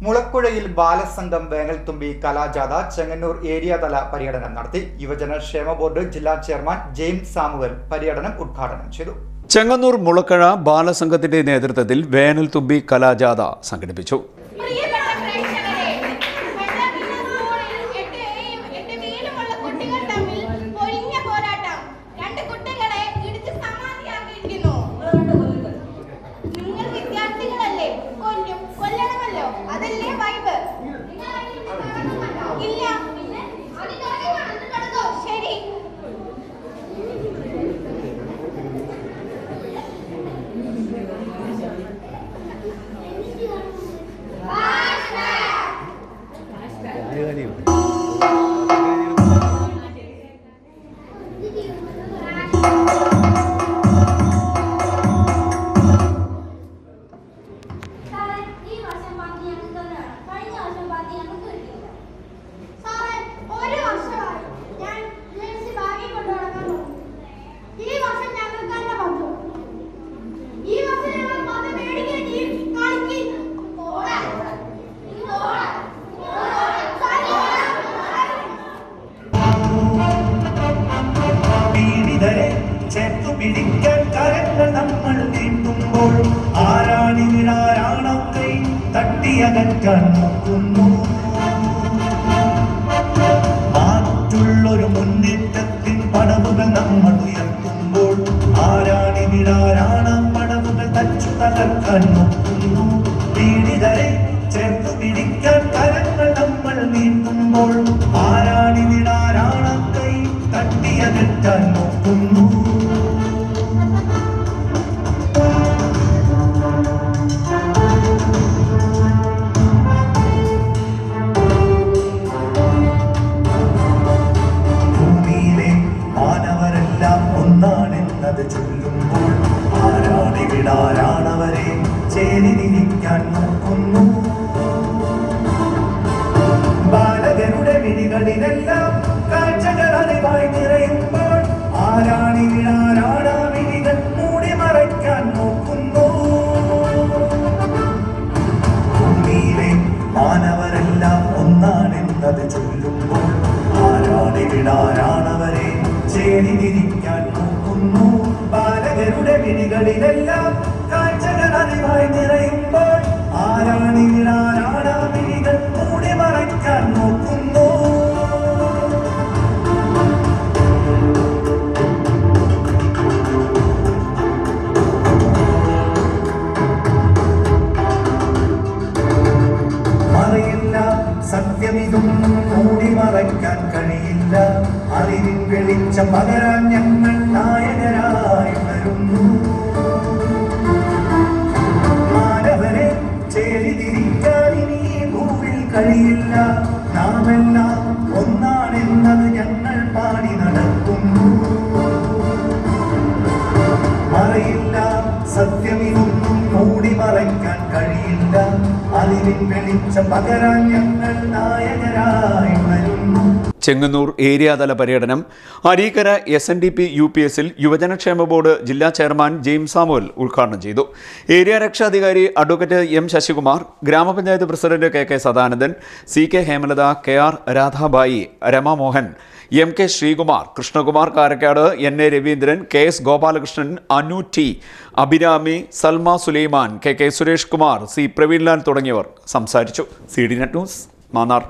മുളക്കുഴയിൽ ബാലസംഘം വേനൽത്തുമ്പി കലാജാഥ ചെങ്ങന്നൂർ ഏരിയാതല പര്യടനം നടത്തി. യുവജന ക്ഷേമ ബോർഡ് ജില്ലാ ചെയർമാൻ ജെയിംസ് സാമുവൽ പര്യടനം ഉദ്ഘാടനം ചെയ്തു. ചെങ്ങന്നൂർ മുളക്കഴ ബാലസംഘത്തിന്റെ നേതൃത്വത്തിൽ വേനൽത്തുമ്പി കലാജാഥ സംഘടിപ്പിച്ചു. പിടിക്കാൻ കരങ്ങൾ നമ്മൾ നീട്ടുമ്പോൾ ആരാണിവിടാരാണൊക്കെ തട്ടിയകറ്റാൻ നോക്കുന്നു. മാറ്റുള്ളൊരു മുന്നേറ്റത്തിൻ പടവുകൾ നമ്മൾ ഉയർത്തുമ്പോൾ ആരാണിവിടാരാണ് പടവുകൾ തച്ചു തകർക്കാൻ നോക്കുന്നു. പീഡിതരെ ചേർത്തു പിടിക്കാൻ കരങ്ങൾ നമ്മൾ നീട്ടുമ്പോൾ ആരാണിവിടാരാണൊക്കെ തട്ടിയകറ്റാൻ നോക്കുന്നു. ഒന്നാണെന്നത് ചൊല്ലുമ്പോൾ ആരാണിവിടാരാണവരെ ചേരിനിരിക്കാൻ നോക്കുന്നു. ബാലകരുടെ വിഴികളിലെല്ലാം കാഴ്ചകൾ അറിവായി നിറയുമ്പോൾ ആരാണിവിടാരാണ വിഴികൾ മൂടി മറയ്ക്കാൻ നോക്കുന്നു. ഭൂമിയിലെ മാനവരെല്ലാം ഒന്നാണെന്നത് ചൊല്ലുമ്പോൾ ആരാണിവിടാരാണവരെ ചേരിനിരിക്കാൻ നോക്കുന്നു. ബാലകരുടെ വിഴികളിലെല്ലാം കാഴ്ചകൾ അറിവായി നിറയുമ്പോൾ ആരാണിവിടാരാണ വിഴികൾ മൂടി മറയ്ക്കാൻ നോക്കുന്നു. മറയില്ല സത്യമിതൊന്നും മൂടി മറയ്ക്കാൻ കഴിയില്ല. അറിവിൻ വെളിച്ചം പകരാൻ ഞങ്ങൾ നായകരായി വരുന്നു. മാനവരെ ചേരിതിരിക്കാൻ ഇനി ഭൂവിൽ കഴിയില്ല. നാമെല്ലാം ഒന്നാണെന്നത് ഞങ്ങൾ പാടി നടക്കുന്നു. മറയില്ല സത്യമിതൊന്നും മൂടി മറയ്ക്കാൻ കഴിയില്ല. അറിവിൻ വെളിച്ചം പകരാൻ ഞങ്ങൾ നായകരായി വരുന്നു. ചെങ്ങന്നൂർ ഏരിയാതല പര്യടനം അരീക്കര SNDP UPSൽ യുവജനക്ഷേമ ബോർഡ് ജില്ലാ ചെയർമാൻ ജെയിംസ് സാമുവൽ ഉദ്ഘാടനം ചെയ്തു. ഏരിയ രക്ഷാധികാരി അഡ്വക്കേറ്റ് M ശശികുമാർ, ഗ്രാമപഞ്ചായത്ത് president KK Sadanandan, CK Hemalatha, KR Radhabai, Ramamohan, MK Sreekumar, Krishnakumar Karakkad, NA Raveendran, KS Gopalakrishnan, Anu T, Abhirami, Salma Sulaiman, KK Suresh Kumar, C Praveenlal തുടങ്ങിയവർ സംസാരിച്ചു. CDNet news, Mannar.